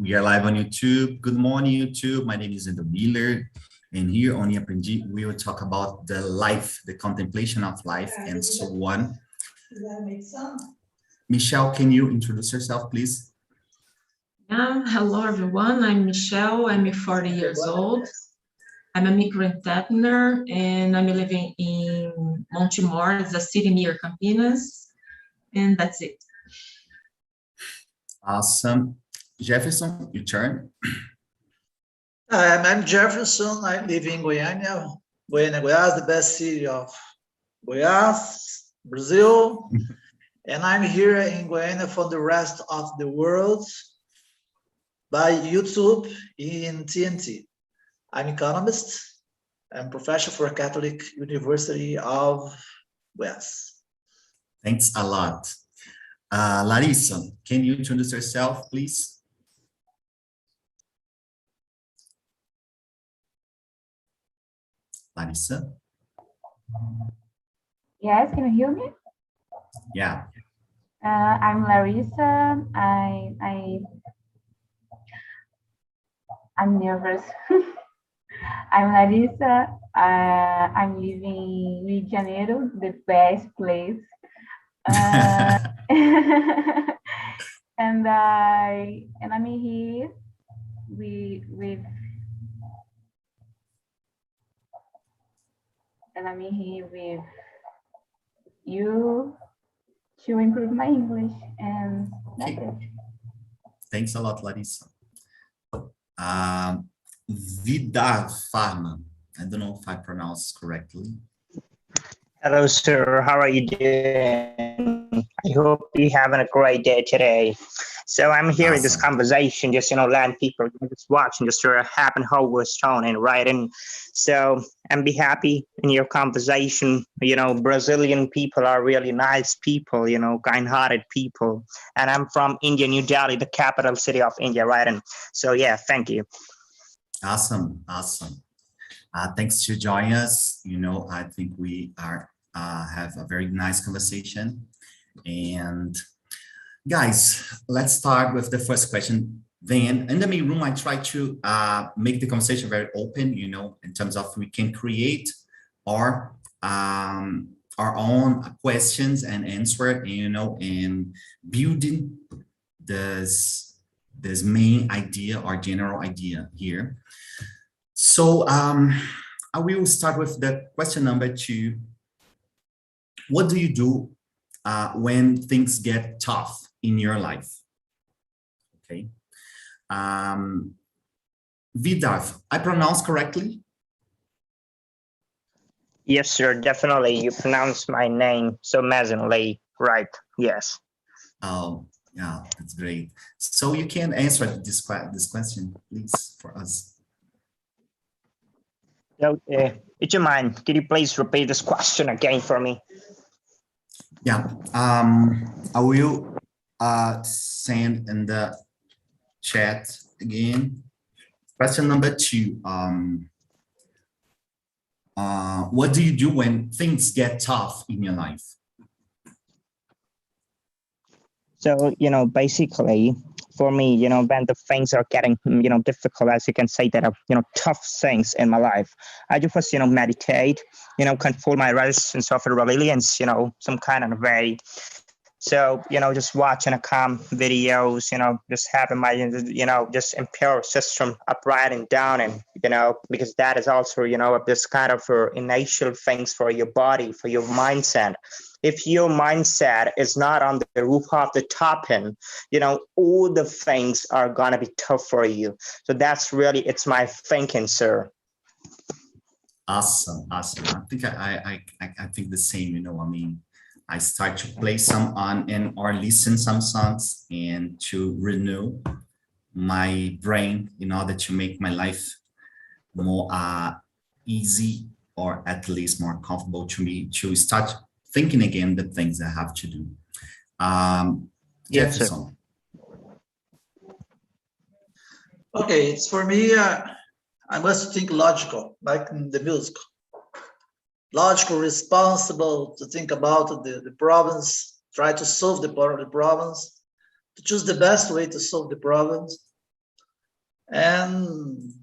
We are live on YouTube. Good morning, YouTube. My name is Endo Miller. And here on Aprendi, we will talk about the life, the contemplation of life, and so on. Michelle, can you introduce yourself, please? Hello, everyone. I'm Michelle. I'm 40 years old. I'm a migrant partner, and I'm living in Montemor. It's a city near Campinas. And that's it. Awesome. Jefferson, your turn. I'm Jefferson. I live in Goiânia, Goiás, the best city of Goiás, Brazil. And I'm here in Goiânia for the rest of the world by YouTube in TNT. I'm economist. I'm professor for Catholic University of Goiás. Thanks a lot. Larissa, can you introduce yourself, please? Larissa? Yes, can you hear me? Yeah. I'm Larissa. I'm nervous. I'm Larissa. I'm living in Rio de Janeiro, the best place. And I'm here with you to improve my English, and that's it. Thanks a lot, Larissa. Vidar Pharma. I don't know if I pronounce correctly. Hello, sir. How are you doing? I hope you're having a great day today. So I'm here in this conversation, just, letting people just watching, just to happen how we're strong and writing. So I'm be happy in your conversation. Brazilian people are really nice people, kind-hearted people. And I'm from India, New Delhi, the capital city of India, writing. So yeah, thank you. Awesome. Thanks to join us. I think we are have a very nice conversation. And guys, let's start with the first question. Then in the main room, I try to make the conversation very open, in terms of we can create our own questions and answer, and building this main idea or general idea here. So I will start with the question number 2. What do you do when things get tough in your life? Okay. Vidar, I pronounce correctly? Yes, sir, definitely. You pronounce my name so amazingly right. Yes. Oh, yeah, that's great. So you can answer this question, please, for us. So, would you mind, could you please repeat this question again for me? Yeah, I will send in the chat again. Question number 2. What do you do when things get tough in your life? So, basically, for me, when the things are getting, difficult, as you can say, that are, tough things in my life, I just first, meditate, control my resistance of resilience, some kind of way. So, just watching a calm videos, just having my, just impure system up, writing down, and, because that is also, this kind of initial things for your body, for your mindset. If your mindset is not on the roof of the top end, all the things are going to be tough for you. So that's really, it's my thinking, sir. Awesome. I think I think the same, I start to play some or listen some songs and to renew my brain in order to make my life more easy, or at least more comfortable to me, to start thinking again the things I have to do. Yes, Jefferson. Okay, it's for me, I must think logical, like in the music. Logical, responsible, to think about the problems, try to solve the problems, to choose the best way to solve the problems. and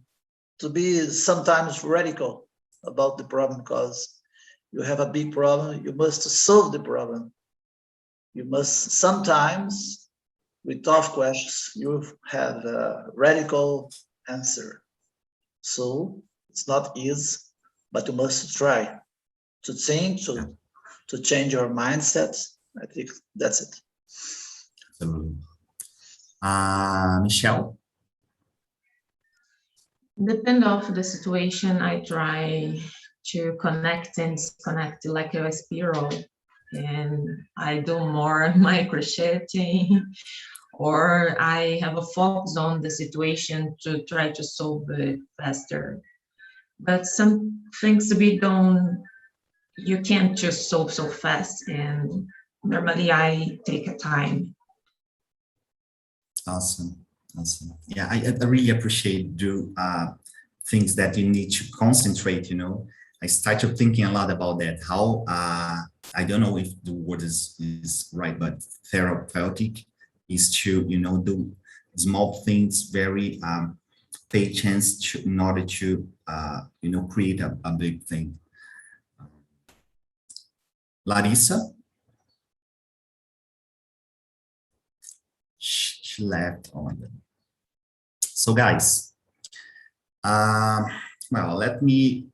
to be sometimes radical about the problem, because you have a big problem, you must solve the problem. You must sometimes, with tough questions, you have a radical answer. So it's not easy, but you must try to think, to change your mindset. I think that's it. Absolutely. Michelle? Depend of the situation, I try to connect and disconnect like a spiral, and I do more micro crocheting, or I have a focus on the situation to try to solve it faster. But some things we don't, you can't just solve so fast, and normally I take a time. Awesome. Yeah, I really appreciate things that you need to concentrate, you know. I started thinking a lot about that, how, I don't know if the word is right, but therapeutic is to, you know, do small things very patience in order to, you know, create a big thing. Larissa? She left on them. So guys, well, let me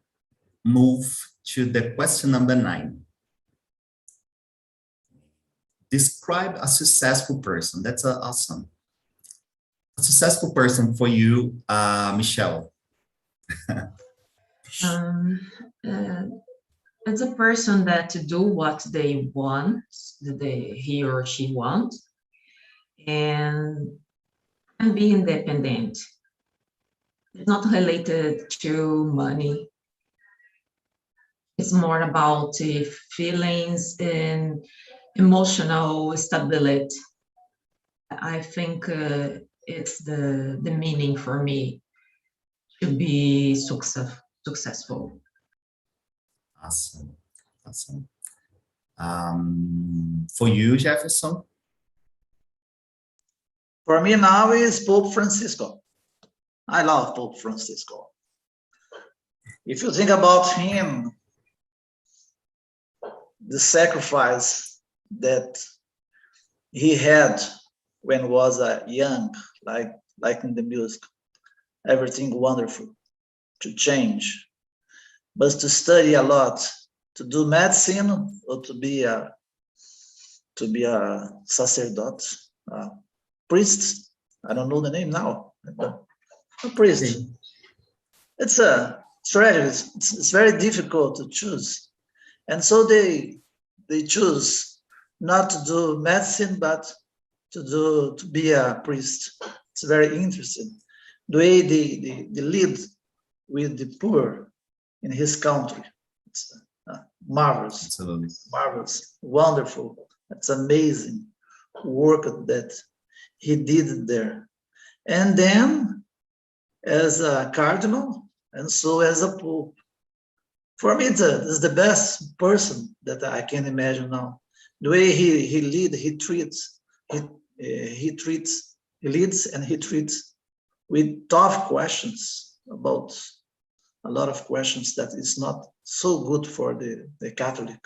move to the question number 9. Describe a successful person. That's awesome. A successful person for you, Michelle. It's a person that do what they want, he or she wants, and be independent. It's not related to money. It's more about feelings and emotional stability. I think it's the meaning for me to be successful. Awesome. For you, Jefferson? For me now is Pope Francisco. I love Pope Francisco. If you think about him, the sacrifice that he had when was young, like in the music, everything wonderful, to change, but to study a lot, to do medicine or to be a sacerdote, priest. I don't know the name now. A priest. It's a strategy. It's very difficult to choose, and so they choose not to do medicine, but to be a priest. It's very interesting the way they live with the poor in his country. It's marvelous. Absolutely. Marvelous, wonderful. It's amazing work that he did there. And then as a cardinal, and so as a pope. For me, it's the best person that I can imagine now. The way he leads and he treats with tough questions about a lot of questions that is not so good for the Catholic.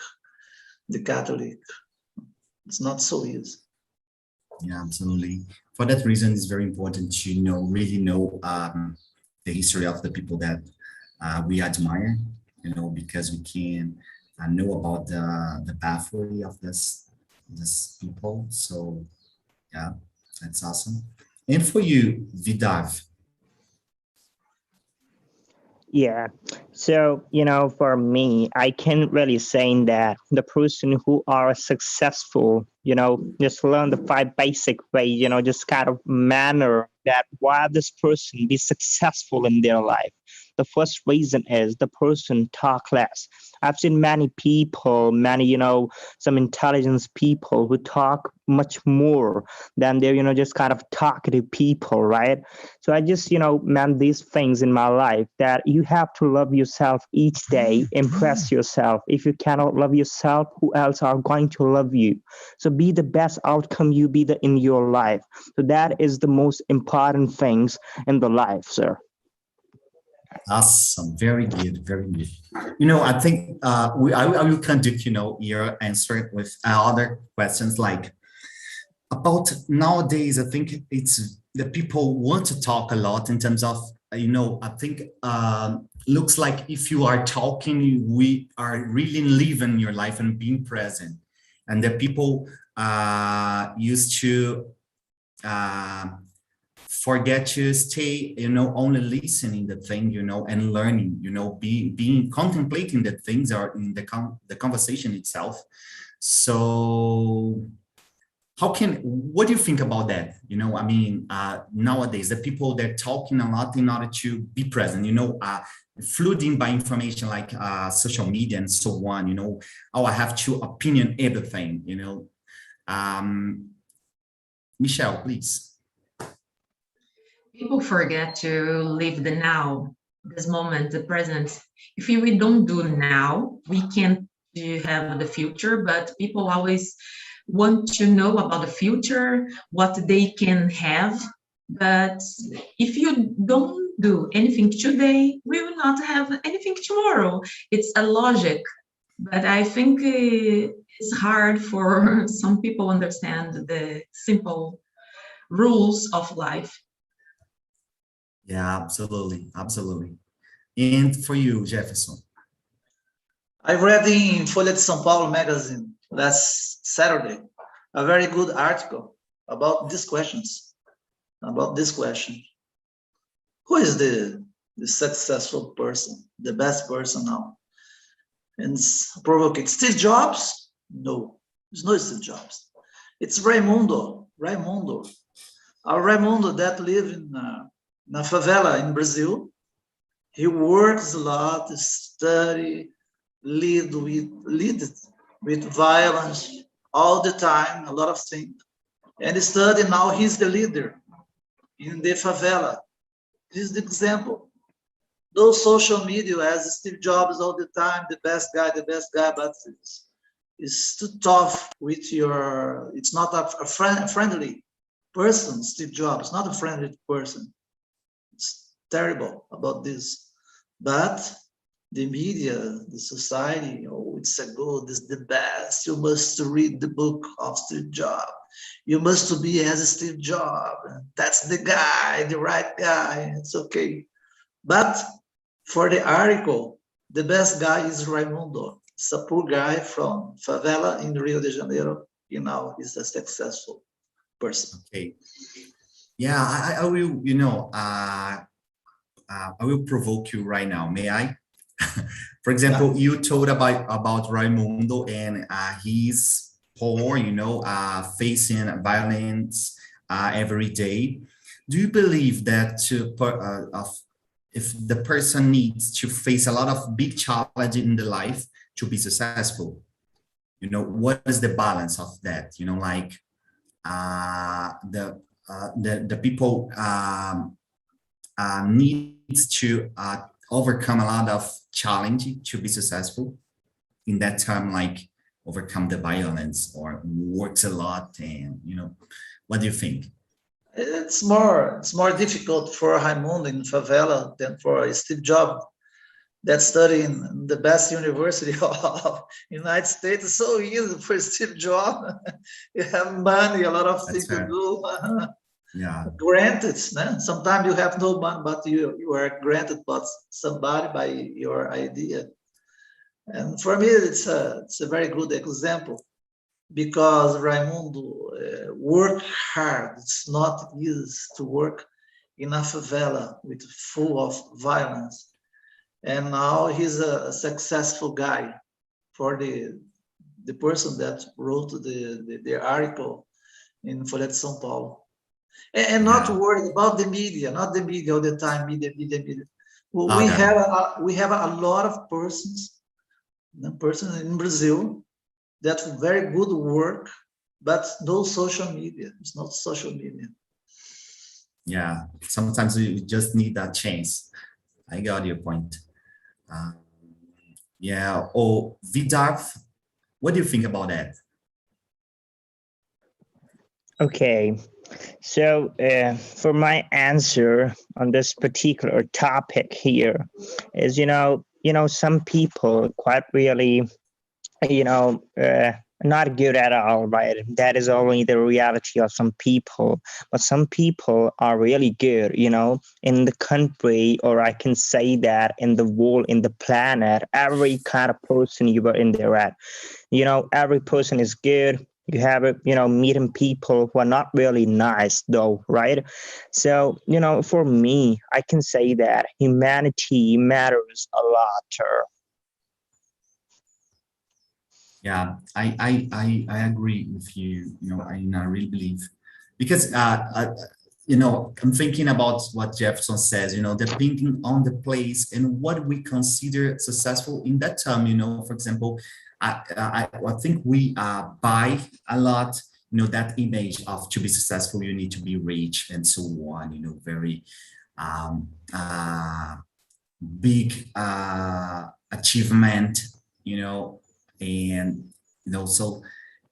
The Catholic, it's not so easy. Yeah, absolutely. For that reason, it's very important to really know the history of the people that we admire, you know, because we can know about the pathway of this people. So yeah, that's awesome. And for you, Vidav. Yeah. So, for me, I can really say that the person who are successful, just learn the 5 basic way, just kind of manner that why this person be successful in their life. The first reason is the person talk less. I've seen many people, some intelligent people who talk much more than they're, just kind of talkative people, right? So I just, meant these things in my life that you have to love yourself each day, impress yourself. If you cannot love yourself, who else are going to love you? So be the best outcome you be in your life. So that is the most important things in the life, sir. Awesome. Very good. Very good. I think I will conduct, your answer with other questions like about nowadays. I think it's the people want to talk a lot in terms of, I think looks like if you are talking, we are really living your life and being present. And the people used to forget to stay, only listening the thing, and learning, being contemplating the things or in the conversation itself. So what do you think about that? Nowadays, the people, they're talking a lot in order to be present, flooding by information like social media and so on, I have to opinion everything, Michelle, please. People forget to live the now, this moment, the present. If we don't do now, we can't have the future, but people always want to know about the future, what they can have. But if you don't do anything today, we will not have anything tomorrow. It's a logic, but I think it's hard for some people understand the simple rules of life. Yeah, absolutely. Absolutely. And for you, Jefferson? I read in Folha de São Paulo magazine last Saturday a very good article about these questions, about this question. Who is the successful person, the best person now? And it's provoking. Steve Jobs? No, it's not Steve Jobs. It's Raimundo. Our Raimundo that live in na favela in Brazil. He works a lot, study, lead with violence all the time, a lot of things. And study now, he's the leader in the favela. This is the example. Those social media as Steve Jobs all the time, the best guy, but it's too tough with your, it's not a friendly person, Steve Jobs, not a friendly person. It's terrible about this. But the media, the society, oh, it's a good, it's the best. You must read the book of Steve Jobs. You must be as Steve Jobs. That's the guy, the right guy. It's okay. But for the article, the best guy is Raimundo. It's a poor guy from favela in Rio de Janeiro. He's a successful person. Okay. Yeah, I will, I will provoke you right now. May I? For example, Yeah. you told about Raimundo and he's poor, facing violence every day. Do you believe that if the person needs to face a lot of big challenges in the life to be successful, what is the balance of that? The people needs to overcome a lot of challenge to be successful in that time, like overcome the violence or works a lot. And what do you think? It's more difficult for Raimundo in favela than for Steve Jobs that study in the best university of United States. It's so easy for Steve Jobs. You have money, a lot of things to do. Yeah. Granted, sometimes you have no money, but you are granted by somebody by your idea. And for me, it's a very good example because Raimundo worked hard. It's not easy to work in a favela with full of violence. And now he's a successful guy for the person that wrote the article in Folha de São Paulo. And not worried about the media, not the media all the time, media. We have a lot of persons in Brazil that very good work, but no social media. It's not social media. Yeah, sometimes you just need that chance. I got your point. Yeah. Oh, Vidar, what do you think about that? Okay, so for my answer on this particular topic here is, some people quite really, not good at all, right? That is only the reality of some people, but some people are really good, in the country, or I can say that in the world, in the planet, every kind of person you are in there at, every person is good. You have it, meeting people who are not really nice though, right? So, for me, I can say that humanity matters a lot. Yeah, I agree with you. I really believe, because I'm thinking about what Jefferson says. Depending on the place and what we consider successful in that term. For example, I think we buy a lot. That image of to be successful, you need to be rich and so on. Very um, uh, big achievement. And so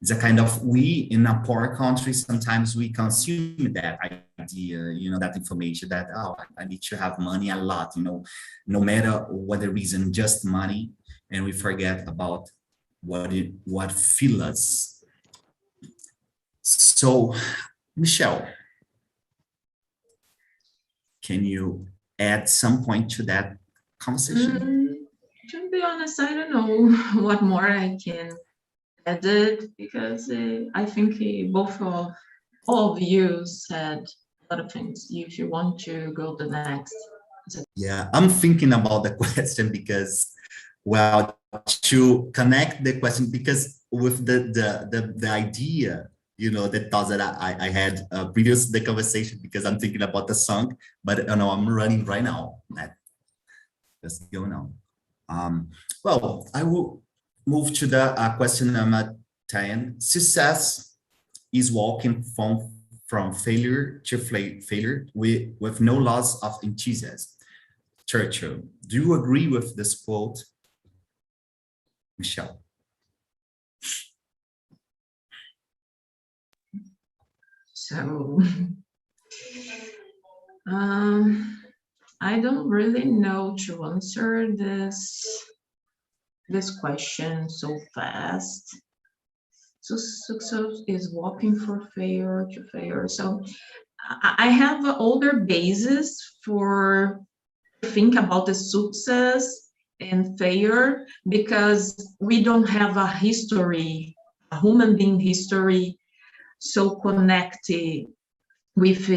it's a kind of, we in a poor country, sometimes we consume that idea, that information that, oh, I need to have money a lot, no matter what the reason, just money, and we forget about what fills us. So, Michelle, can you add some point to that conversation? To be honest, I don't know what more I can add it, because I think both of all of you said a lot of things. If you want to go to the next. Yeah, I'm thinking about the question because, well, to connect the question, because with the idea, the thoughts that I had previous the conversation, because I'm thinking about the song, but I'm running right now. Let's go now. Well, I will move to the question number 10. Success is walking from failure to failure with no loss of enthusiasm. Churchill. Do you agree with this quote, Michelle? So, I don't really know to answer this question so fast. So success is walking from failure to failure. So I have an older basis for think about the success and failure, because we don't have a history, a human being history, so connected with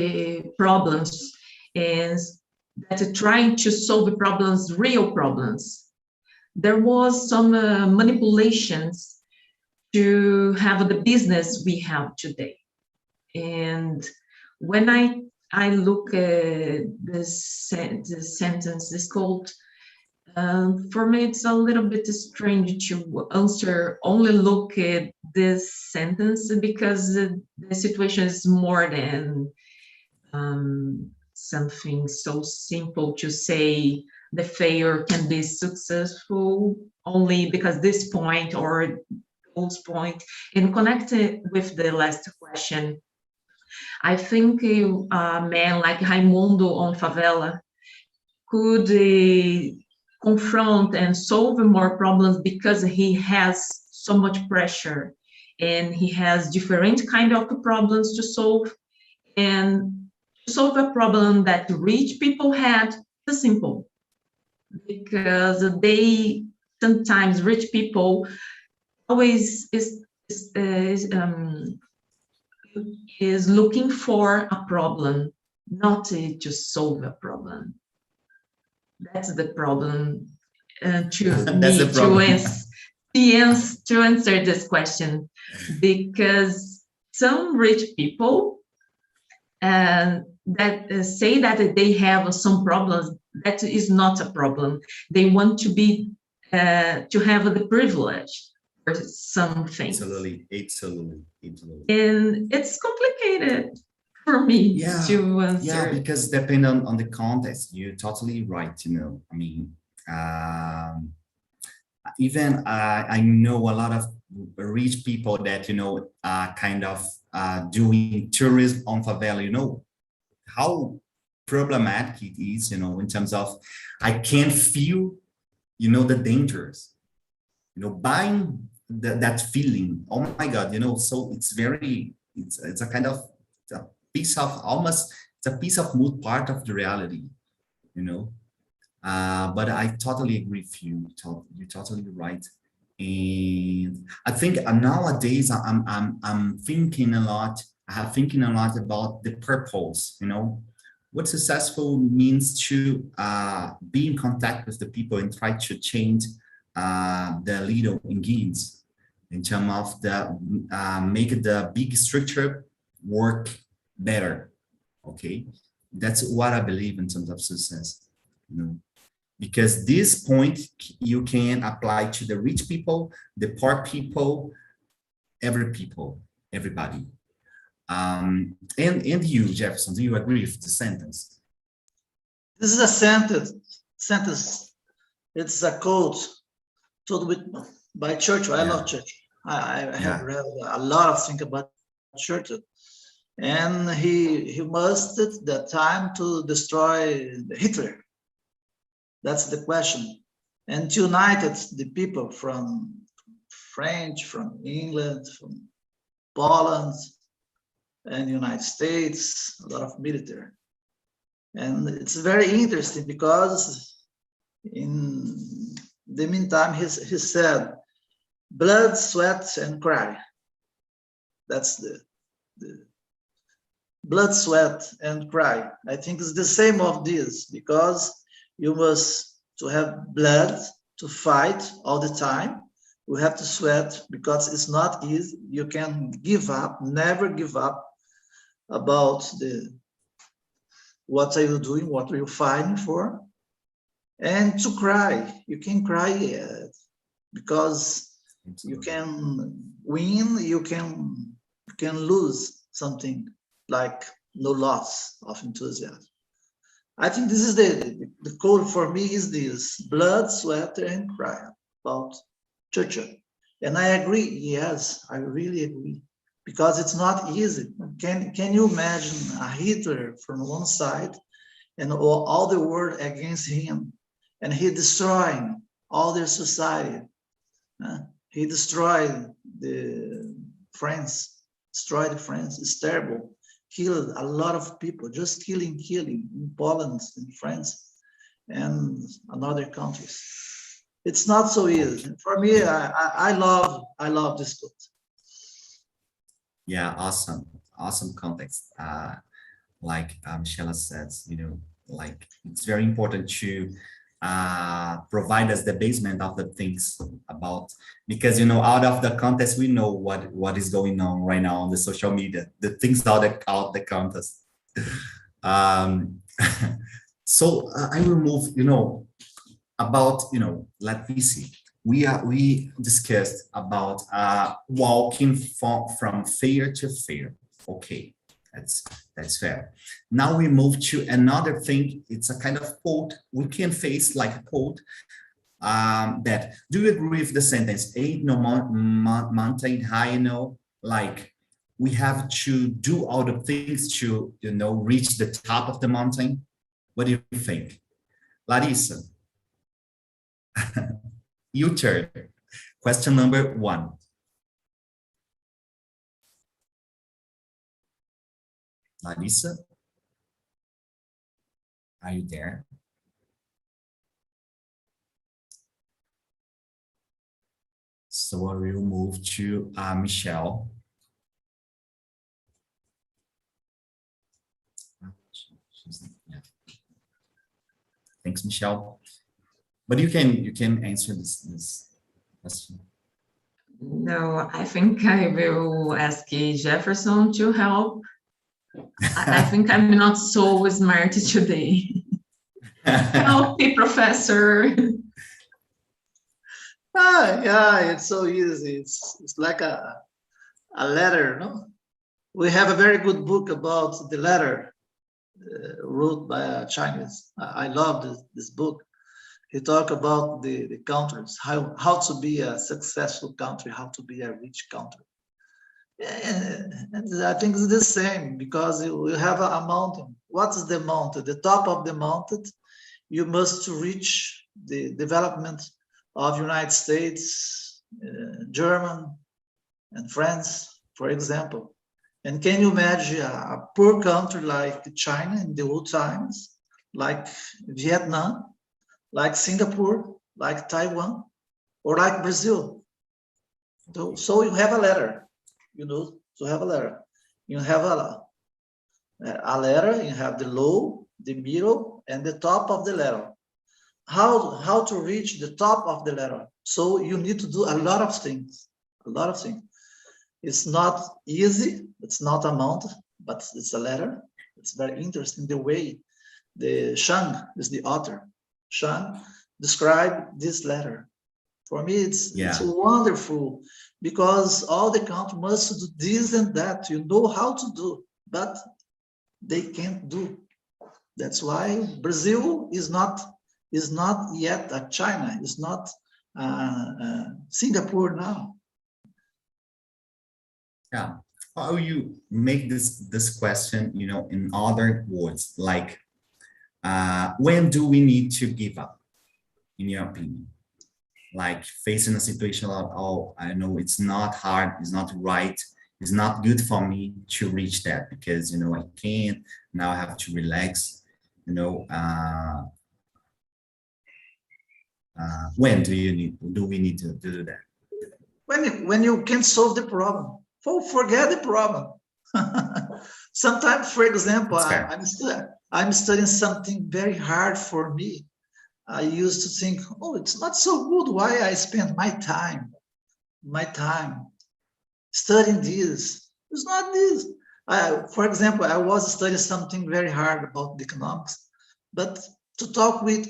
problems, and that trying to solve problems, real problems. There was some manipulations to have the business we have today. And when I look at this sentence, this quote, for me, it's a little bit strange to answer, only look at this sentence, because the situation is more than something so simple to say the failure can be successful only because this point or those point. And connected with the last question, I think a man like Raimundo on Favela could confront and solve more problems because he has so much pressure and he has different kind of problems to solve. And to solve a problem that rich people had, it's simple, because they sometimes rich people always is looking for a problem, not to solve a problem. That's the problem to That's me the problem. to answer this question, because some rich people that say that they have some problems, that is not a problem. They want to be to have the privilege for some things. Absolutely. And it's complicated for me to answer. Yeah, because depending on the context, you're totally right. I mean, even I know a lot of rich people that kind of doing tourism on favela, you know, how problematic it is, you know, in terms of, I can't feel, you know, the dangers, you know, buying that feeling, oh my God, you know, so it's very, it's a kind of a piece of almost, it's a piece of mood part of the reality, you know. But I totally agree with you. You're totally right. And I think nowadays I'm thinking a lot. I have thinking a lot about the purpose. You know, what successful means to be in contact with the people and try to change the little ingredients in terms of the make the big structure work better. Okay, that's what I believe in terms of success. You know, because this point you can apply to the rich people, the poor people, everybody. And you, Jefferson, do you agree with the sentence? This is a sentence. It's a quote told by Churchill. I love Churchill. I have read a lot of things about Churchill. And he must the time to destroy Hitler. That's the question. And united the people from French, from England, from Poland, and United States, a lot of military. And it's very interesting because in the meantime, he said, blood, sweat, and cry. That's the blood, sweat, and cry. I think it's the same of this, because you must to have blood to fight all the time. You have to sweat because it's not easy. You can give up, never give up about what are you doing, what are you fighting for. And to cry, you can cry because you can win, you can lose something, like no loss of enthusiasm. I think this is the code for me is this: blood, sweat, and cry about Churchill. And I agree, yes, I really agree, because it's not easy. Can you imagine a Hitler from one side and all the world against him, and he destroying all their society? He destroyed France, it's terrible. Killed a lot of people, just killing in Poland, in France, and in other countries. It's not so easy. For me, I love this book. Yeah, awesome context. Like Michelle says, you know, like it's very important to provide us the basement of the things about, because, you know, out of the context, we know what is going on right now on the social media, the things out the context. So I will move, you know, about, you know, let me see. We discussed about walking from fair to fair. Okay, that's fair. Now we move to another thing. It's a kind of quote. We can face like a quote that, do you agree with the sentence, ain't no mountain high enough? Like, we have to do all the things to, you know, reach the top of the mountain. What do you think? Larissa, your turn. Question number 1. Larissa, are you there? So I will move to Michelle. Yeah. Thanks, Michelle. But you can answer this question. No, I think I will ask Jefferson to help. I think I'm not so smart today. Help me, Professor. Yeah, it's so easy. It's like a letter, no? We have a very good book about the letter wrote by a Chinese. I love this book. He talk about the countries, how to be a successful country, how to be a rich country. And I think it's the same, because you have a mountain. What is the mountain? The top of the mountain, you must reach the development of United States, German, and France, for example. And can you imagine a poor country like China in the old times, like Vietnam, like Singapore, like Taiwan, or like Brazil? So you have a letter. To have a letter. You have a letter, you have the low, the middle, and the top of the letter. How to reach the top of the letter? So you need to do a lot of things, It's not easy, it's not a mountain, but it's a letter. It's very interesting the way the Shang is the author. Shang described this letter. For me, it's wonderful, because all the country must do this and that. You know how to do, but they can't do. That's why Brazil is not yet a China. It's not Singapore now. Yeah. How you make this question, in other words, like, when do we need to give up, in your opinion? Like facing a situation like, oh, I know it's not hard, it's not right, it's not good for me to reach that, because I can't, now I have to relax. When do we need to do that? When you can solve the problem, forget the problem. Sometimes, for example, I'm studying something very hard for me. I used to think, oh, it's not so good. Why I spend my time studying this? It's not this. For example, I was studying something very hard about the economics, but to talk with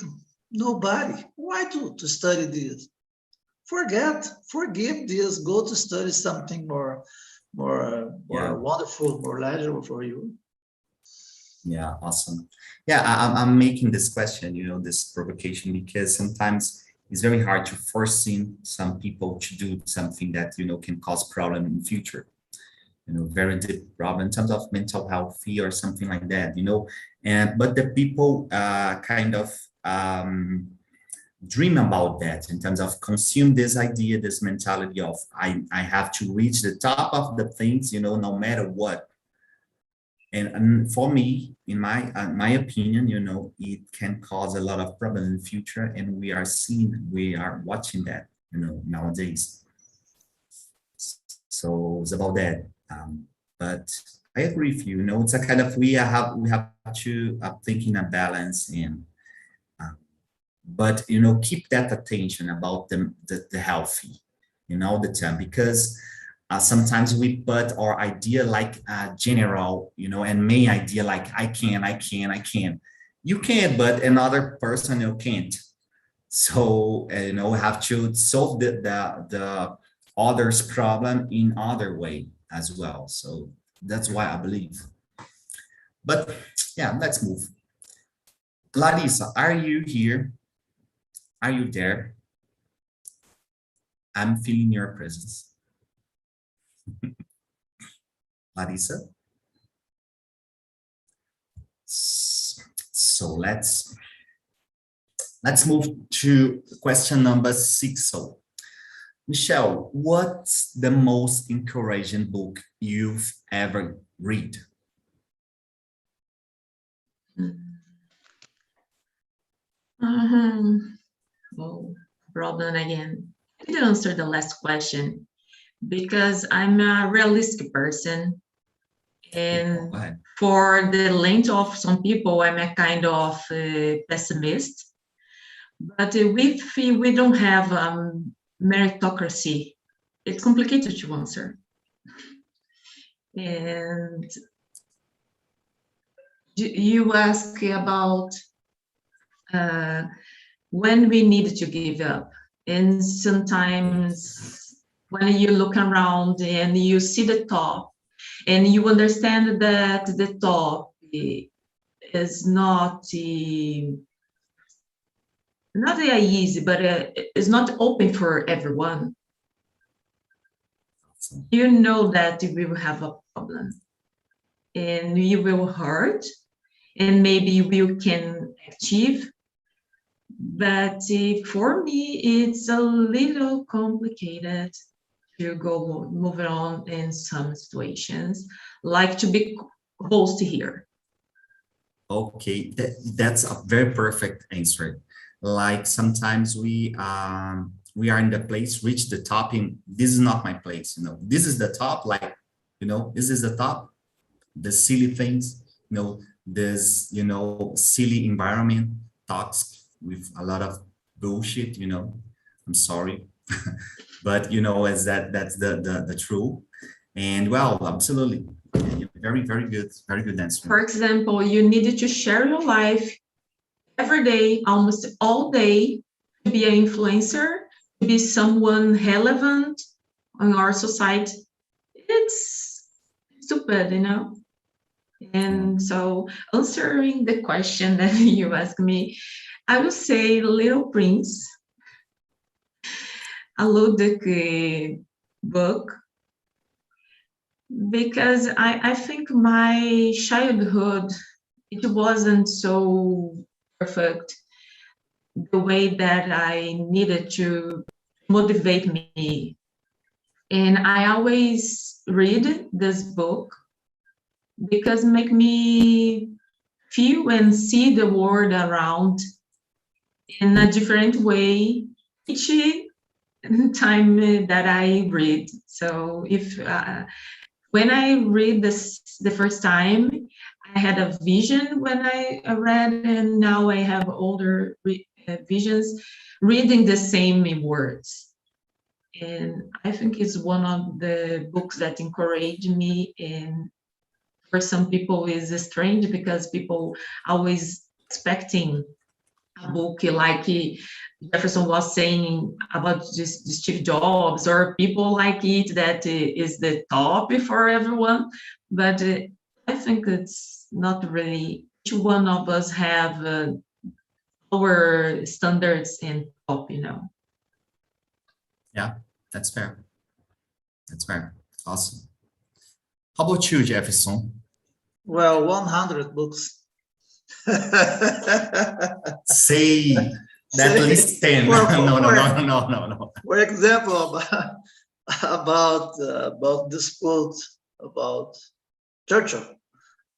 nobody. Why to study this? Forgive this. Go to study something more wonderful, more legible for you. Yeah, awesome. Yeah, I'm making this question, this provocation, because sometimes it's very hard to foresee some people to do something that, can cause problem in the future. Very deep problem in terms of mental health or something like that, but the people kind of dream about that in terms of consume this idea, this mentality of I have to reach the top of the things, no matter what. And for me, in my opinion, it can cause a lot of problem in the future, and we are watching that, nowadays. So it's about that. But I agree with you. It's a kind of we have to think in a balance, and but keep that attention about the healthy, all the time, because sometimes we put our idea like general, and main idea like I can. You can, but another person can't. So have to solve the other's problem in other way as well. So that's why I believe. But yeah, let's move. Larissa, are you here? Are you there? I'm feeling your presence. Larissa? So let's move to question number 6. So, Michelle, what's the most encouraging book you've ever read? Oh, problem again. I didn't answer the last question because I'm a realistic person. And for the length of some people, I'm a kind of pessimist. But if we don't have meritocracy, it's complicated to answer. And you ask about when we need to give up. And sometimes when you look around and you see the top, and you understand that the top is not easy, but it's not open for everyone. you know that we will have a problem and we will hurt and maybe we can achieve. But for me, it's a little complicated to go move on in some situations, like to be host here. Okay, that's a very perfect answer. Like sometimes we are in the place, reach the top, and this is not my place, you know. This is the top, like, you know, this is the top, the silly things, you know, this, you know, silly environment talks with a lot of bullshit, you know. I'm sorry, but you know, as that's the truth. And well, absolutely, very very good answer. For example, you needed to share your life every day, almost all day, to be an influencer, to be someone relevant in our society. It's stupid, you know? And so answering the question that you asked me, I would say Little Prince, a Ludwig book, because I think my childhood, it wasn't so perfect the way that I needed to motivate me. And I always read this book because make me feel and see the world around in a different way each time that I read. So if when I read this the first time, I had a vision when I read, and now I have older visions reading the same words. And I think it's one of the books that encouraged me. And for some people is strange because people always expecting a book like Jefferson was saying about just Steve Jobs, or people like it that is the top for everyone. But I think it's not really. Each one of us have our standards and top, you know. Yeah, that's fair. That's fair. Awesome. How about you, Jefferson? Well, 100 books. Say at least 10. No. For example, about this quote about Churchill.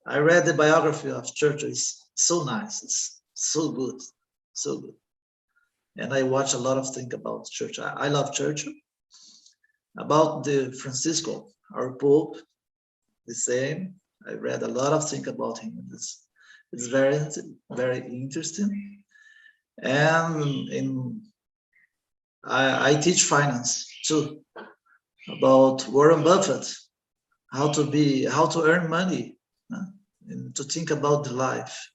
I read the biography of Churchill. It's so nice. It's so good, so good. And I watch a lot of things about Churchill. I love Churchill. About the Francisco, our Pope, the same. I read a lot of things about him. It's very, very interesting. And I teach finance too, about Warren Buffett, how to earn money, and to think about the life.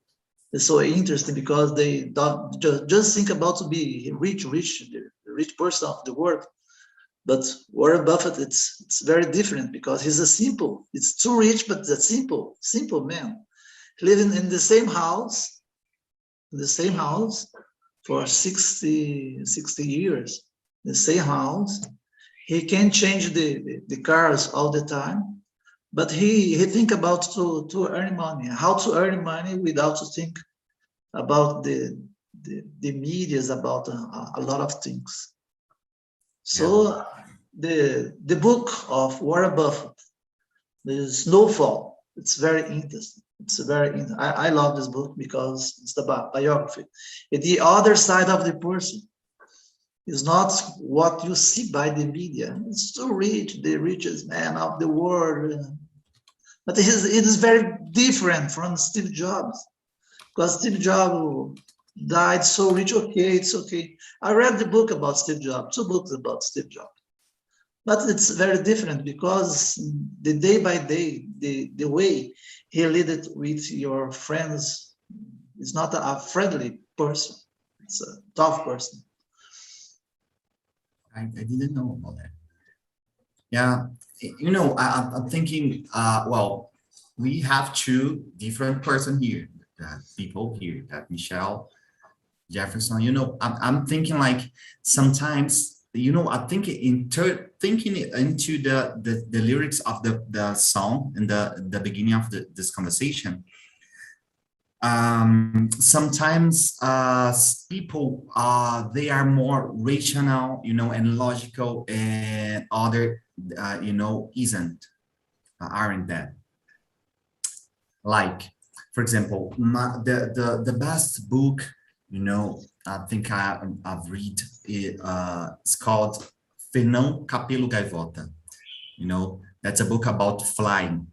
It's so interesting because they don't just think about to be rich, the rich person of the world. But Warren Buffett, it's very different because he's it's too rich, but a simple man, living in the same house for 60 years, the same house. He can change the cars all the time, but he think about to earn money, how to earn money without to think about the medias, about a lot of things. So the book of Warren Buffett, the Snowfall, it's very interesting. I love this book because it's the biography. The other side of the person is not what you see by the media. It's so rich, the richest man of the world. But it is very different from Steve Jobs, because Steve Jobs died so rich. Okay, it's okay. I read the book about Steve Jobs, 2 books about Steve Jobs. But it's very different because the day by day, the way he lived with your friends is not a friendly person. It's a tough person. I didn't know about that. Yeah, you know, I'm thinking, well, we have 2 different person here, people here, that Michelle, Jefferson, you know, I'm thinking like sometimes I think thinking into the lyrics of the song in the beginning of this conversation, sometimes people they are more rational, and logical, and other aren't that. Like, for example, the best book, I think I've read it, it's called Fernão Capelo Gaivota. That's a book about flying,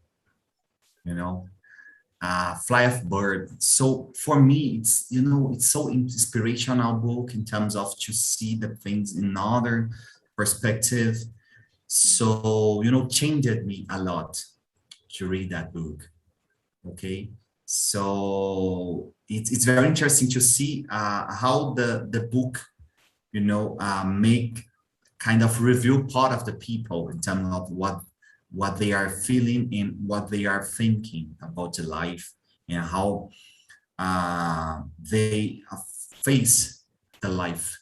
fly of bird. So for me, it's, it's so inspirational book in terms of to see the things in another perspective. So, changed me a lot to read that book. Okay. So it's very interesting to see how the book, make kind of reveal part of the people in terms of what they are feeling and what they are thinking about the life, and how they face the life,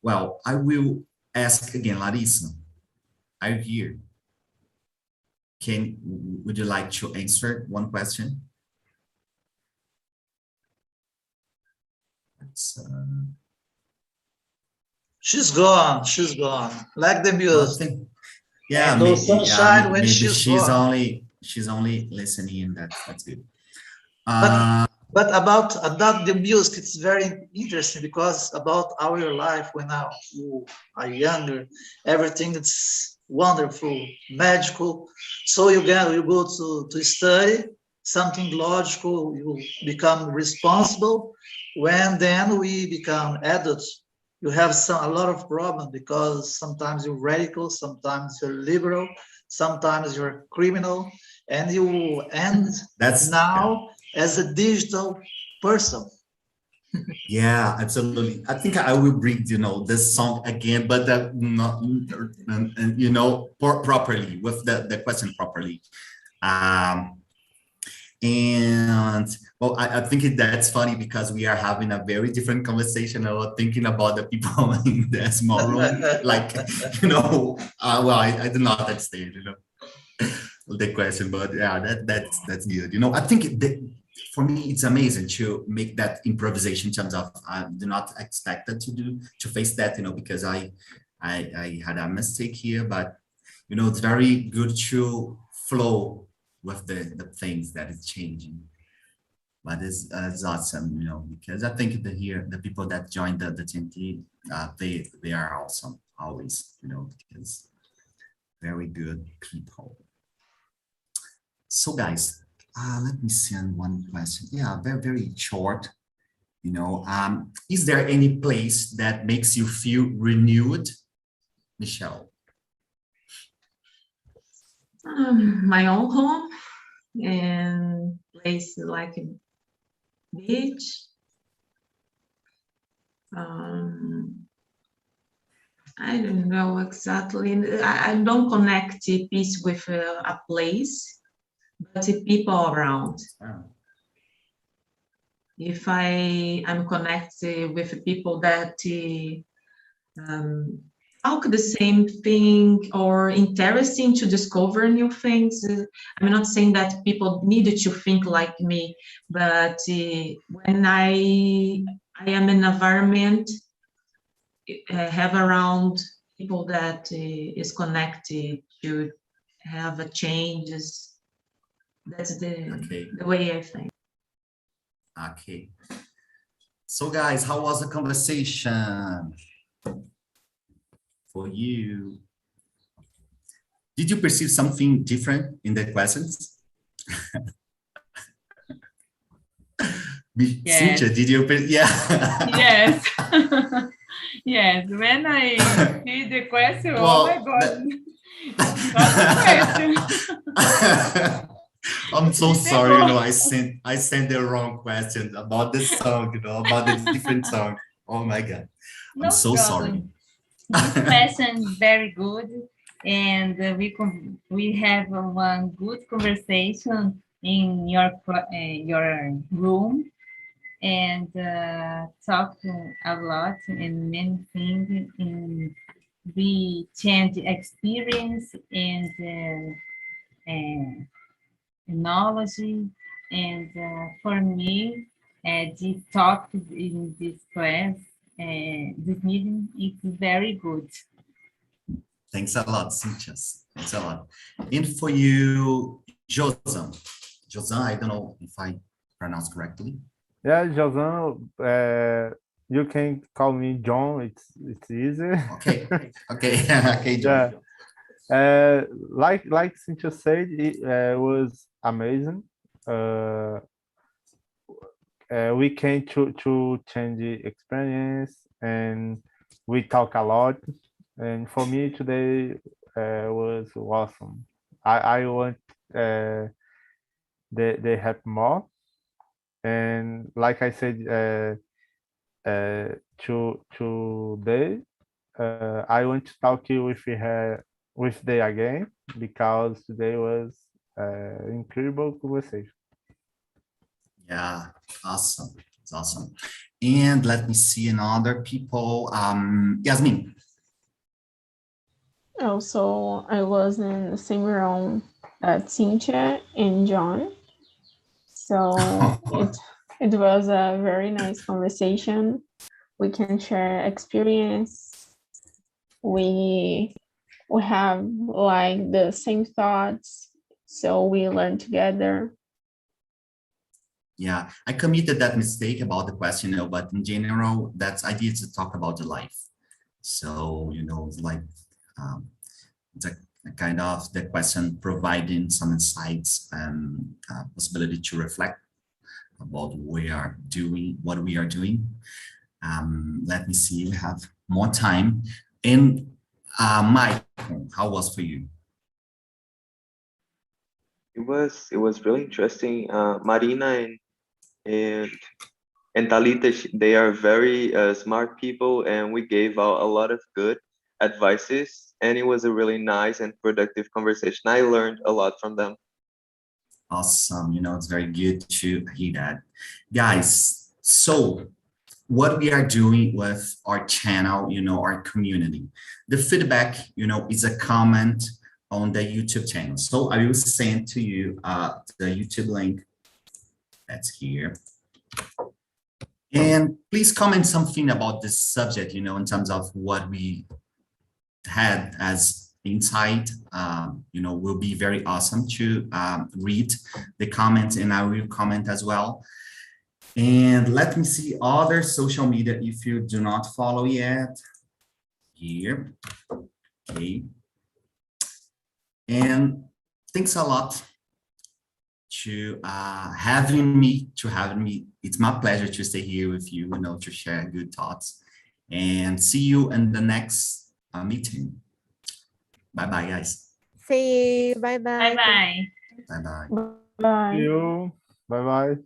Well, I will ask again, Larissa, are you here? Would you like to answer one question? She's gone. Like the music. Yeah, no sunshine when maybe she's gone. She's only listening, and that's good. But about the music, it's very interesting, because about our life when you are younger, everything is wonderful, magical. So you go to study something logical, you become responsible. When then we become adults, you have a lot of problems, because sometimes you're radical, sometimes you're liberal, sometimes you're criminal, and you end as a digital person. Yeah, absolutely. I think I will bring, this song again, but not, properly, with the question properly. And well, I think that's funny, because we are having a very different conversation about thinking about the people in the small room. Like, well, I did not understand, the question, but yeah, that's good. I think for me, it's amazing to make that improvisation in terms of I do not expect it to face that, because I had a mistake here, but it's very good to flow with the things that is changing. But it's awesome, because I think the people that joined the TNT, they are awesome always, because very good people. So guys, let me send one question. Yeah, very, very short. Is there any place that makes you feel renewed, Michelle? My own home, and place like a beach. I don't know exactly. I don't connect peace with a place, but the people around. Wow. If I'm connected with people that talk the same thing, or interesting to discover new things. I'm not saying that people needed to think like me, but when I am in an environment, have around people that is connected to have a changes. That's the way I think. Okay. So guys, how was the conversation for you? Did you perceive something different in the questions? Yes. Cynthia, did you? Yeah. Yes. Yes. When I see the question, oh my God. Not the question. I'm so sorry, I sent the wrong question about the song, about the different song. Oh my God. I'm so sorry. This question is very good, and we have one good conversation in your room, and talk a lot and many things. And we change experience and knowledge. And for me, this talk in this class, this meeting, is very good. Thanks a lot, Cynthia. Thanks a lot. And for you, Josan. Josan, I don't know if I pronounce correctly. Yeah, Josan, you can call me John. It's easy. Okay, okay, okay, John. Yeah. Like Cynthia said, it was amazing. We came to change the experience, and we talk a lot. And for me today was awesome. I want they have more. And like I said today, I want to talk with they again, because today was incredible conversation. Yeah, awesome. It's awesome. And let me see another people. Yasmin. Also, I was in the same room as Cynthia and John. So it was a very nice conversation. We can share experience. We have like the same thoughts, so we learn together. Yeah, I committed that mistake about the question, but in general, that's idea to talk about the life. So, it's like, it's a kind of the question providing some insights and possibility to reflect about what we are doing. Let me see, we have more time. And Mike, how was for you? It was really interesting. Marina and Talita, they are very smart people, and we gave out a lot of good advices, and it was a really nice and productive conversation. I learned a lot from them. Awesome. It's very good to hear that. Guys, so what we are doing with our channel, our community, the feedback, is a comment on the YouTube channel. So I will send to you the YouTube link that's here. And please comment something about this subject, in terms of what we had as insight. Will be very awesome to read the comments, and I will comment as well. And let me see other social media if you do not follow yet. Here, okay. And thanks a lot to having me. It's my pleasure to stay here with you, to share good thoughts. And see you in the next meeting. Bye-bye, guys. See you. Bye-bye. Bye-bye. Bye-bye. Bye. See you. Bye-bye.